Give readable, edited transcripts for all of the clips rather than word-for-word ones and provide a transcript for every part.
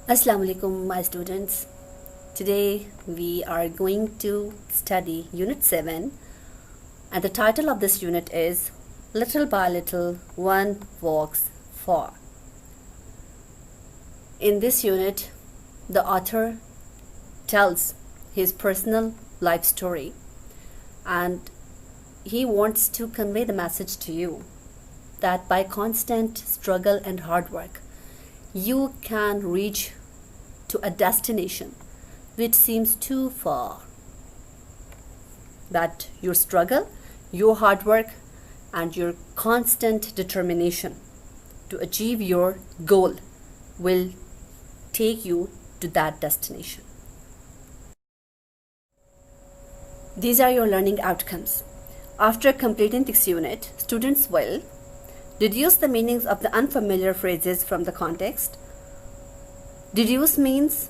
Assalamu alaikum, my students. Today we are going to study Unit 7, and the title of this unit is Little by Little One Walks Far. In this unit, the author tells his personal life story, and he wants to convey the message to you that by constant struggle and hard work, you can reach to a destination which seems too far. But your struggle, your hard work, and your constant determination to achieve your goal will take you to that destination. These are your learning outcomes. After completing this unit, students will deduce the meanings of the unfamiliar phrases from the context. Deduce means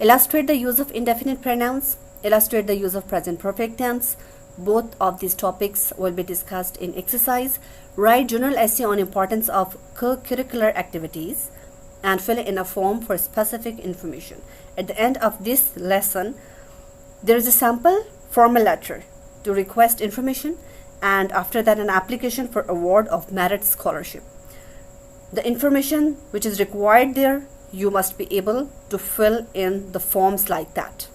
Illustrate the use of indefinite pronouns. Illustrate the use of present perfect tense. Both of these topics will be discussed in exercise. Write journal essay on importance of co-curricular activities and fill in a form for specific information. At the end of this lesson, there is a sample formal letter to request information, and after that an application for award of merit scholarship. The information which is required there, you must be able to fill in the forms like that.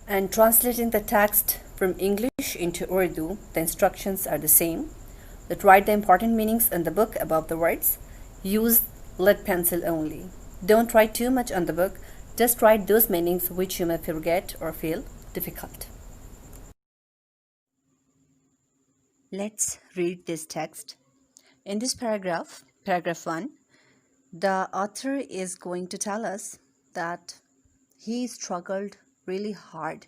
And translating the text from English into Urdu, the instructions are the same. That write the important meanings in the book above the words. Use lead pencil only. Don't write too much on the book. Just write those meanings which you may forget or feel difficult. Let's read this text. In this paragraph 1, the author is going to tell us that he struggled really hard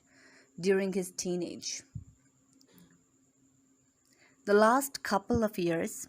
during his teenage. The last couple of years,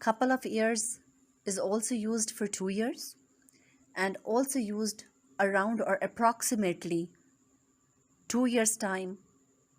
couple of years is also used for 2 years and also used around or approximately 2 years time,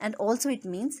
and also it means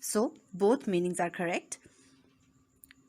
So both meanings are correct.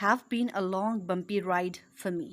have been a long bumpy ride for me.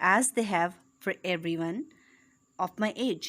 As they have for everyone of my age,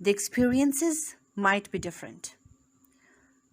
The experiences might be different.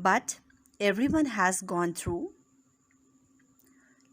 but everyone has gone through.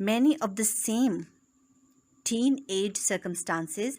many of the same teenage circumstances,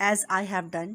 as I have done,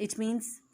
It means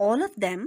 All of them,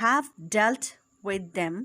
have dealt with them,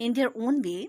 in their own way,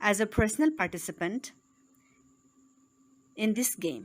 As a personal participant in this game,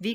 we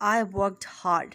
I worked hard,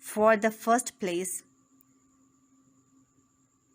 for the first place,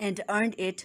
and earned it,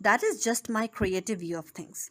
That is just my creative view of things.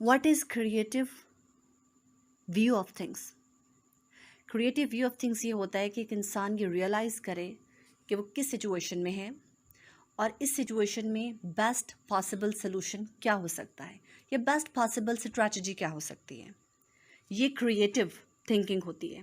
What is creative view of things? Creative view of things یہ ہوتا ہے کہ ایک انسان یہ realise کرے کہ وہ کس سچویشن میں ہے اور اس سچویشن میں بیسٹ پاسبل سلوشن کیا ہو سکتا ہے یا بیسٹ پاسبل اسٹریٹجی کیا ہو سکتی ہے. یہ کریٹیو تھنکنگ ہوتی ہے.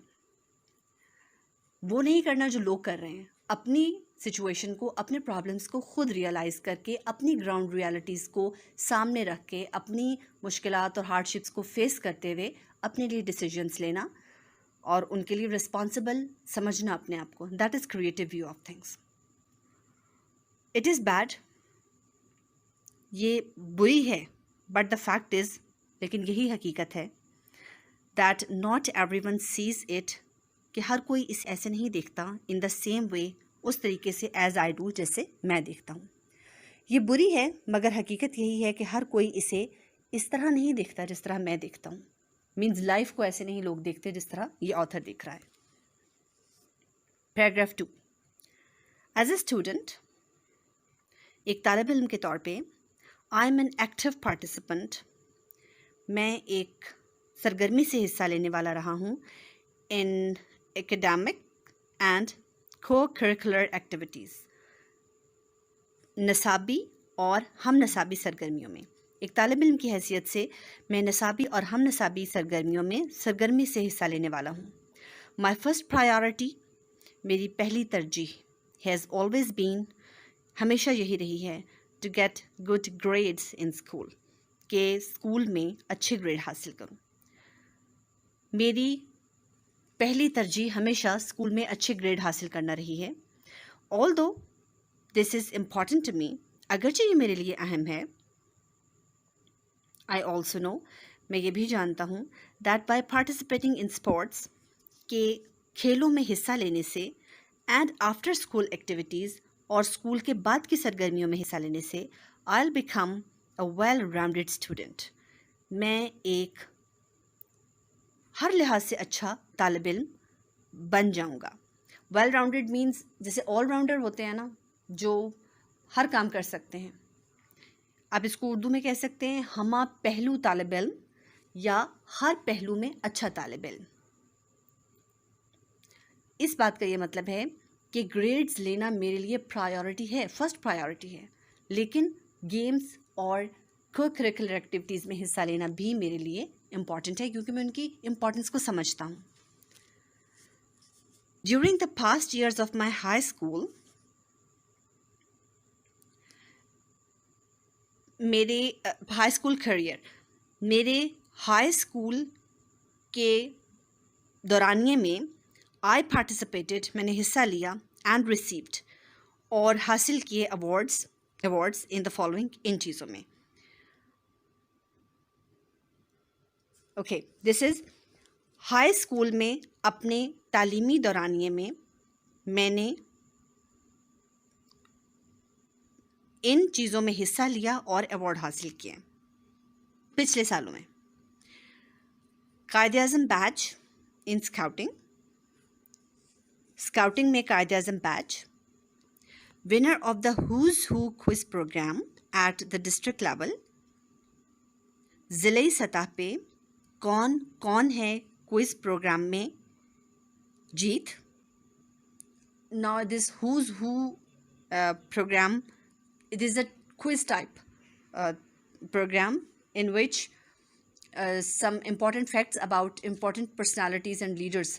وہ نہیں کرنا جو لوگ کر رہے ہیں، اپنی سچویشن کو، اپنے پرابلمس کو خود ریئلائز کر کے، اپنی گراؤنڈ ریالٹیز کو سامنے رکھ کے، اپنی مشکلات اور ہارڈ شپس کو فیس کرتے ہوئے اپنے لیے ڈیسیجنس لینا اور ان کے لیے رسپانسبل سمجھنا اپنے آپ کو. That is creative view of things. It is bad, یہ بری ہے، بٹ دا فیکٹ از، لیکن یہی حقیقت ہے that not everyone says it, کہ ہر کوئی اس ایسے نہیں دیکھتا ان دا سیم وے، اس طریقے سے ایز آئی ڈو، جیسے میں دیکھتا ہوں. یہ بری ہے مگر حقیقت یہی ہے کہ ہر کوئی اسے اس طرح نہیں دیکھتا جس طرح میں دیکھتا ہوں. مینز لائف کو ایسے نہیں لوگ دیکھتے جس طرح یہ آتھر دیکھ رہا ہے. پیراگراف 2. ایز اے اسٹوڈنٹ، ایک طالب علم کے طور پہ، I am an active participant, میں ایک سرگرمی سے حصہ لینے والا رہا ہوں ان ایکیڈیمک اینڈ کو کریکولر ایکٹیویٹیز، نصابی اور ہم نصابی سرگرمیوں میں. ایک طالب علم کی حیثیت سے میں نصابی اور ہم نصابی سرگرمیوں میں سرگرمی سے حصہ لینے والا ہوں. مائی فرسٹ پرائیورٹی، میری پہلی ترجیح، ہیز آلویز بین، ہمیشہ یہی رہی ہے، to get good grades in school, کہ اسکول میں اچھے گریڈ حاصل کروں. میری پہلی ترجیح ہمیشہ اسکول میں اچھے گریڈ حاصل کرنا رہی ہے. آل دو دس از امپورٹنٹ ٹو می، اگرچہ یہ میرے لیے اہم ہے. آئی آلسو نو، میں یہ بھی جانتا ہوں، that by participating in sports, کہ کھیلوں میں حصہ لینے سے، اینڈ آفٹر اسکول ایکٹیویٹیز، اور اسکول کے بعد کی سرگرمیوں میں حصہ لینے سے، I will become a well rounded student, میں ایک ہر لحاظ سے اچھا طالب علم بن جاؤں گا. ویل راؤنڈیڈ مینس جیسے آل راؤنڈر ہوتے ہیں نا، جو ہر کام کر سکتے ہیں. آپ اس کو اردو میں کہہ سکتے ہیں ہمہ پہلو طالب علم، یا ہر پہلو میں اچھا طالب علم. اس بات کا یہ مطلب ہے کہ گریڈز لینا میرے لیے پرائیورٹی ہے، فرسٹ پرائیورٹی ہے، لیکن گیمز اور کو کریکولر ایکٹیویٹیز میں حصہ لینا بھی میرے لیے امپورٹنٹ ہے، کیونکہ میں ان کی امپورٹنس کو سمجھتا ہوں. During the past years of my high school, میرے ہائی اسکول کیریئر، میرے ہائی اسکول کے دورانیے میں، آئی پارٹیسپیٹڈ، میں نے حصہ لیا، اینڈ ریسیوڈ، اور حاصل کیے ایوارڈس ان دا فالوئنگ، ان چیزوں میں. Okay, this is high school میں اپنے تعلیمی دورانیے میں میں نے ان چیزوں میں حصہ لیا اور ایوارڈ حاصل کیے. پچھلے سالوں میں قائد اعظم بیچ ان اسکاؤٹنگ میں Quaid Azam badge, winner of the who's who quiz programme at the district level, ضلعی سطح پہ کون کون ہے کوئز پروگرام میں جیت. Now this who's who program, it is a quiz type program in which some important facts about important personalities and leaders,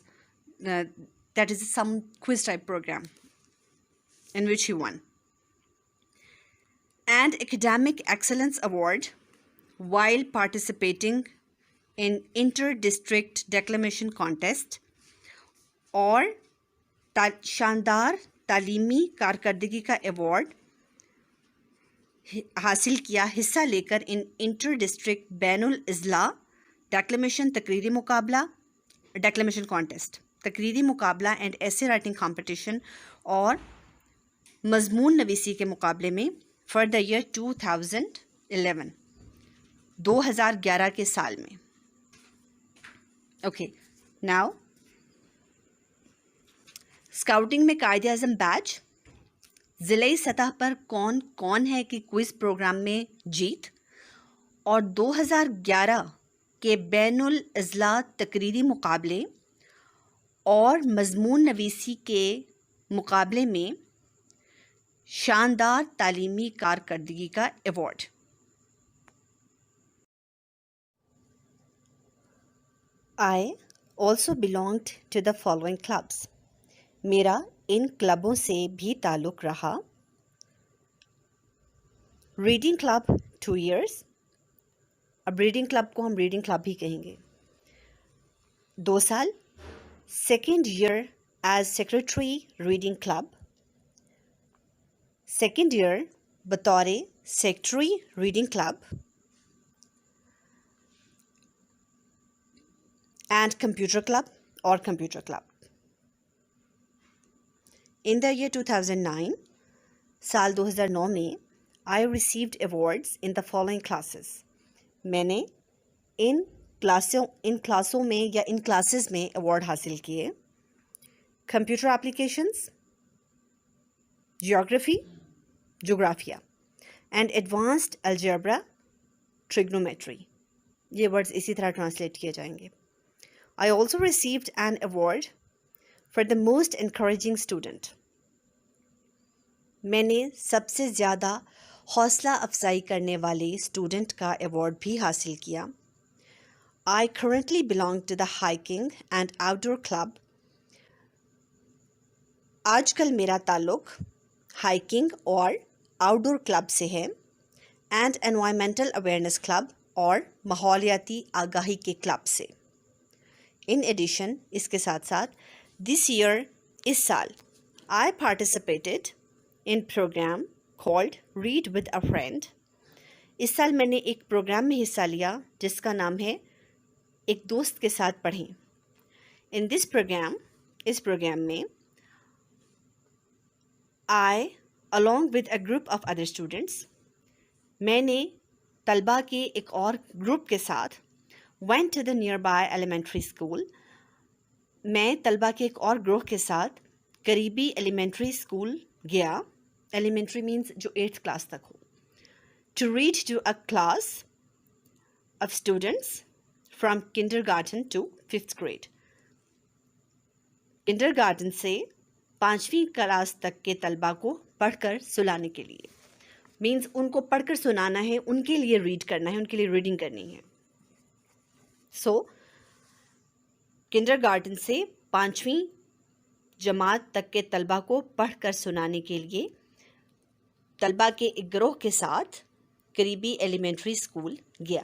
that is some quiz type program in which he won. And academic excellence award while participating in inter-district declamation contest, اور شاندار تعلیمی کارکردگی کا award حاصل کیا حصہ لے کر ان انٹر ڈسٹرکٹ بین الاضلاع ڈیکلیمیشن تقریری مقابلہ، ڈیکلیمیشن کانٹیسٹ، تقریری مقابلہ اینڈ ایسے رائٹنگ کمپٹیشن اور مضمون نویسی کے مقابلے میں فار دا ایئر 2011 کے سال میں. اوکے، ناؤ اسکاؤٹنگ میں قائد اعظم بیچ، ضلعی سطح پر کون کون ہے کہ کوئز پروگرام میں جیت، اور 2011 کے بین الاضلاع تقریری مقابلے اور مضمون نویسی کے مقابلے میں شاندار تعلیمی کارکردگی کا award. I also belonged to the following clubs. میرا ان کلبوں سے بھی تعلق رہا. Reading club 2 years. اب ریڈنگ کلب کو ہم ریڈنگ کلب ہی کہیں گے. 2 سال. Second year as secretary reading club. Second year بطور secretary reading club. And computer club اور computer club. In the year 2009, سال 2009 میں I received awards in the following classes. میں نے ان کلاسوں میں یا ان کلاسز میں ایوارڈ حاصل کیے. کمپیوٹر اپلیکیشنز، جیوگرافی، جغرافیہ، اینڈ ایڈوانسڈ الجبرا، ٹریگنومیٹری. یہ ورڈز اسی طرح ٹرانسلیٹ کیے جائیں گے. I also received an award for the most encouraging student. میں نے سب سے زیادہ حوصلہ افزائی کرنے والے اسٹوڈنٹ کا ایوارڈ بھی حاصل کیا. I currently belong to the hiking and outdoor club. آج کل میرا تعلق ہائکنگ اور آؤٹ ڈور کلب سے ہے. اینڈ انوائرمنٹل اویئرنیس کلب اور ماحولیاتی آگاہی کے کلب سے. ان ایڈیشن، اس کے ساتھ ساتھ دس ایئر، اس سال I participated in programme called read with a friend. اس سال میں نے ایک پروگرام میں حصہ لیا جس کا نام ہے ایک دوست کے ساتھ پڑھیں. ان دس پروگرام، اس پروگرام میں آئی along with a group of other students، میں نے طلباء کے ایک اور گروپ کے ساتھ went to the nearby elementary school، میں طلباء کے ایک اور گروہ کے ساتھ قریبی ایلیمنٹری اسکول گیا. ایلیمنٹری مینس جو 8th کلاس تک ہو. to read to a class of students from kindergarten to 5th grade. kindergarten سے 5ویں کلاس تک کے طلباء کو پڑھ کر سلانے کے لیے. مینس ان کو پڑھ کر سنانا ہے، ان کے لیے ریڈ کرنا ہے، ان کے لیے ریڈنگ کرنی ہے. سو کنڈرگارٹن سے 5ویں جماعت تک کے طلباء کو پڑھ کر سنانے کے لیے طلباء کے ایک گروہ کے ساتھ قریبی ایلیمنٹری اسکول گیا.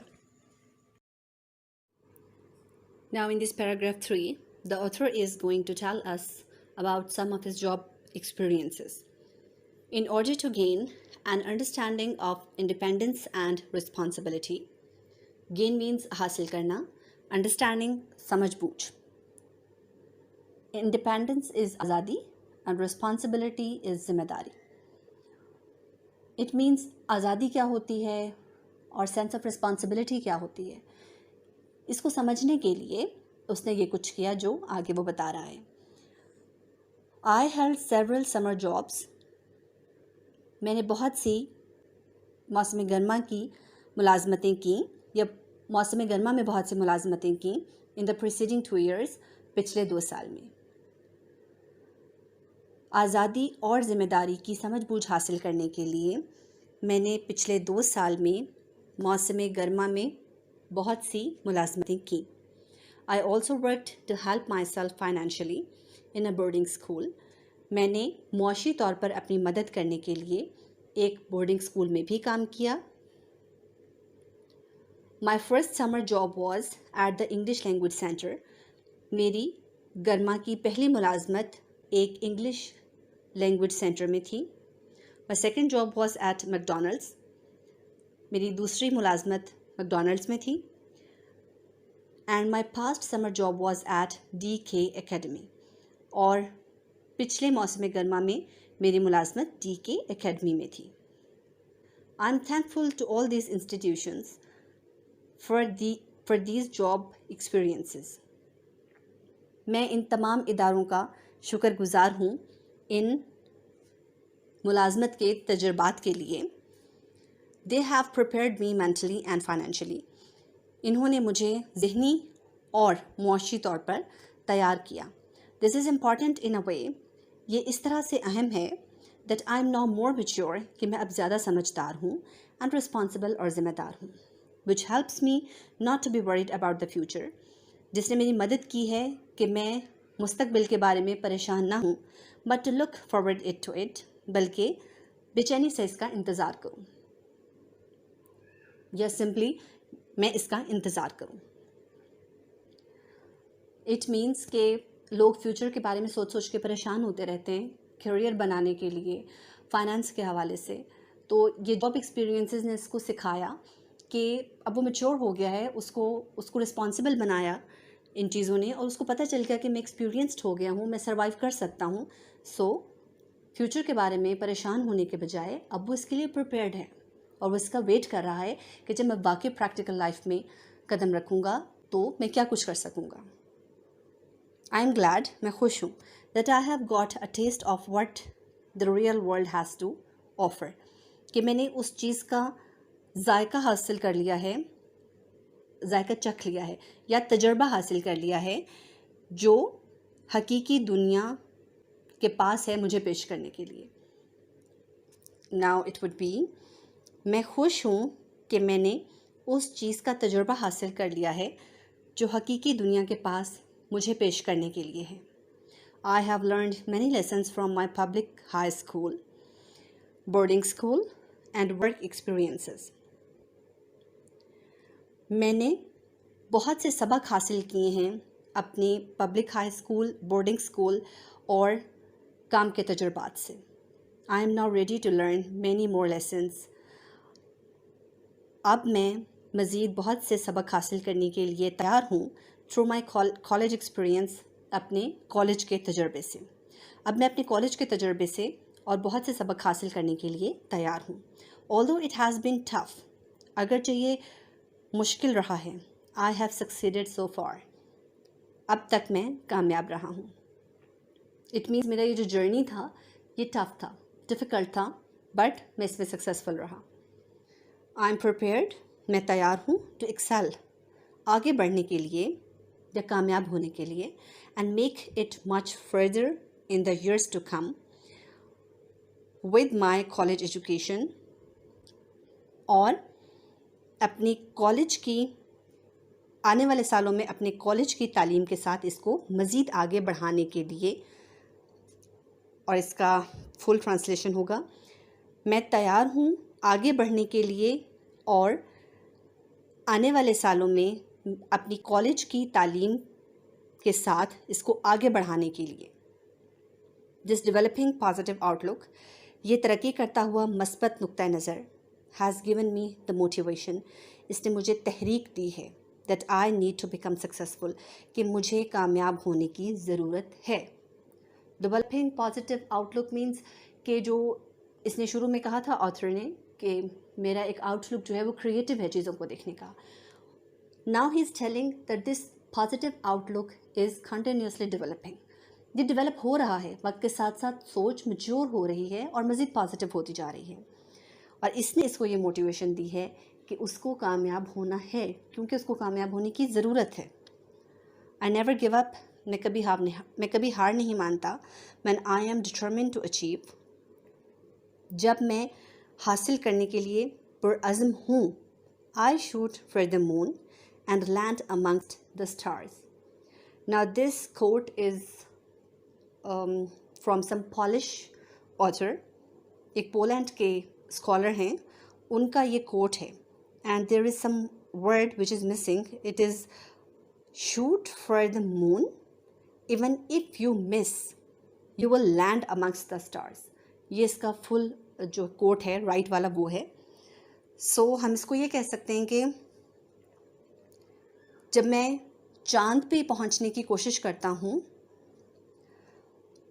Now in this paragraph 3, the author is going to tell us about some of his job experiences. In order to gain an understanding of independence and responsibility, gain means حاصل کرنا، understanding سمجھ بوجھ. Independence is آزادی and responsibility is ذمہ داری. It means آزادی کیا ہوتی ہے اور sense of responsibility کیا ہوتی ہے. اس کو سمجھنے کے لیے اس نے یہ کچھ کیا جو آگے وہ بتا رہا ہے. I held several summer jobs. میں نے بہت سی موسم گرما کی ملازمتیں کیں یا موسم گرما میں بہت سی ملازمتیں کیں. in the preceding 2 years، پچھلے 2 سال میں. آزادی اور ذمہ داری کی سمجھ بوجھ حاصل کرنے کے لیے میں نے پچھلے 2 سال میں موسم گرما میں بہت سی ملازمتیں کیں. I also worked to help myself financially in a boarding school. میں نے معاشی طور پر اپنی مدد کرنے کے لیے ایک بورڈنگ اسکول میں بھی کام کیا. My first summer job was at the English Language Center. میری گرما کی پہلی ملازمت ایک انگلش لینگویج سینٹر میں تھی. My second job was at McDonald's. میری دوسری ملازمت McDonald's میں تھی. And my past summer job was at DK Academy. اور پچھلے موسم گرما میں میری ملازمت DK Academy میں تھی. I'm thankful to all these institutions for these job experiences. میں ان تمام اداروں کا شکر گزار ہوں ان ملازمت کے تجربات کے لیے. They have prepared me mentally and financially. انہوں نے مجھے ذہنی اور معاشی طور پر تیار کیا. This is important in a way, یہ اس طرح سے اہم ہے that I am now more mature کہ میں اب زیادہ سمجھدار ہوں and responsible اور ذمہ دار ہوں, which helps me not to be worried about the future, جس نے میری مدد کی ہے کہ میں مستقبل کے بارے میں پریشان نہ ہوں, but to look forward to it, بلکہ بے چینی سے اس کا انتظار کروں, یا simply میں اس کا انتظار کروں. It means کہ لوگ فیوچر کے بارے میں سوچ سوچ کے پریشان ہوتے رہتے ہیں کیریئر بنانے کے لیے, فائنانس کے حوالے سے. تو یہ جاب ایکسپیرینسز نے اس کو سکھایا کہ اب وہ میچور ہو گیا ہے, اس کو رسپانسبل بنایا ان چیزوں نے, اور اس کو پتہ چل گیا کہ میں ایکسپیرینسڈ ہو گیا ہوں, میں سروائیو کر سکتا ہوں. سو فیوچر کے بارے میں پریشان ہونے کے بجائے اب وہ اس کے لیے پریپیئرڈ ہے, اور وہ اس کا ویٹ کر رہا ہے کہ جب میں واقعی پریکٹیکل لائف میں قدم رکھوں گا تو میں کیا کچھ کر سکوں گا. I am glad, میں خوش ہوں that I have got a taste of what the real world has to offer, کہ میں نے اس چیز کا ذائقہ حاصل کر لیا ہے, ذائقہ چکھ لیا ہے یا تجربہ حاصل کر لیا ہے جو حقیقی دنیا کے پاس ہے مجھے پیش کرنے کے لیے. Now it would be, میں خوش ہوں کہ میں نے اس چیز کا تجربہ حاصل کر لیا ہے جو حقیقی دنیا کے پاس مجھے پیش کرنے کے لیے ہے. I have learned many lessons from my public high school, boarding school and work experiences. میں نے بہت سے سبق حاصل کیے ہیں اپنی public high school, boarding school اور کام کے تجربات سے. I am now ready to learn many more lessons. اب میں مزید بہت سے سبق حاصل کرنے کے لیے تیار ہوں through my college experience, اپنے کالج کے تجربے سے. اب میں اپنے کالج کے تجربے سے اور بہت سے سبق حاصل کرنے کے لیے تیار ہوں. although it has been tough, اگرچہ یہ مشکل رہا ہے, I have succeeded so far, اب تک میں کامیاب رہا ہوں. it means میرا یہ جو جرنی تھا یہ ٹف تھا, ڈیفیکلٹ تھا, بٹ میں اس میں سکسیزفل رہا. I am prepared, میں تیار ہوں to excel, آگے بڑھنے کے لیے یا کامیاب ہونے کے لیے, and make it much further in the years to come with my college education, اور اپنی کالج کی آنے والے سالوں میں اپنے کالج کی تعلیم کے ساتھ اس کو مزید آگے بڑھانے کے لیے. اور اس کا فل ٹرانسلیشن ہوگا, میں تیار ہوں آگے بڑھنے کے لیے اور آنے والے سالوں میں اپنی کالج کی تعلیم کے ساتھ اس کو آگے بڑھانے کے لیے. This developing positive outlook, یہ ترقی کرتا ہوا مثبت نقطہ نظر, has given me the motivation, اس نے مجھے تحریک دی ہے that I need to become successful, کہ مجھے کامیاب ہونے کی ضرورت ہے. Developing positive outlook means کہ جو اس نے شروع میں کہا تھا آتھر نے کہ میرا ایک آؤٹ لک جو ہے وہ کریٹیو ہے چیزوں کو دیکھنے کا. Now he is telling that this positive outlook is continuously developing. یہ ڈیولپ ہو رہا ہے, وقت کے ساتھ ساتھ سوچ میچور ہو رہی ہے اور مزید پازیٹیو ہوتی جا رہی ہے, اور اس نے اس کو یہ موٹیویشن دی ہے کہ اس کو کامیاب ہونا ہے کیونکہ اس کو کامیاب ہونے کی ضرورت ہے. I never give up, میں کبھی ہار نہیں مانتا. When I am determined to achieve, جب میں حاصل کرنے کے لیے پرعزم ہوں. I shoot for the moon and land amongst the stars. Now this quote is from some Polish author, ایک پولینڈ کے اسکالر ہیں, ان کا یہ کوٹ ہے, and there is some word which is missing. It is shoot for the moon, even if you miss, you will land amongst the stars. یہ اس کا فل جو کوٹ ہے رائٹ والا وہ ہے. سو ہم اس کو یہ کہہ سکتے ہیں کہ جب میں چاند پہ پہنچنے کی کوشش کرتا ہوں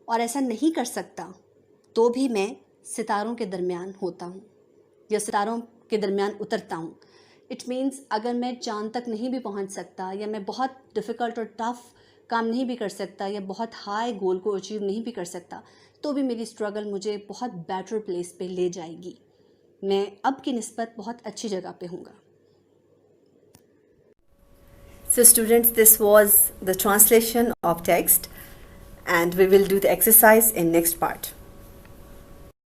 اور ایسا نہیں کر سکتا تو بھی میں ستاروں کے درمیان ہوتا ہوں یا ستاروں کے درمیان اترتا ہوں. اٹ مینس اگر میں چاند تک نہیں بھی پہنچ سکتا یا میں بہت ڈیفیکلٹ اور ٹف کام نہیں بھی کر سکتا یا بہت ہائی گول کو اچیو نہیں بھی کر سکتا تو بھی میری اسٹرگل مجھے بہت بیٹر پلیس پہ لے جائے گی. میں اب کی نسبت بہت اچھی جگہ پہ ہوں گا. So students, this was the translation of text. and we will do the exercise in next part.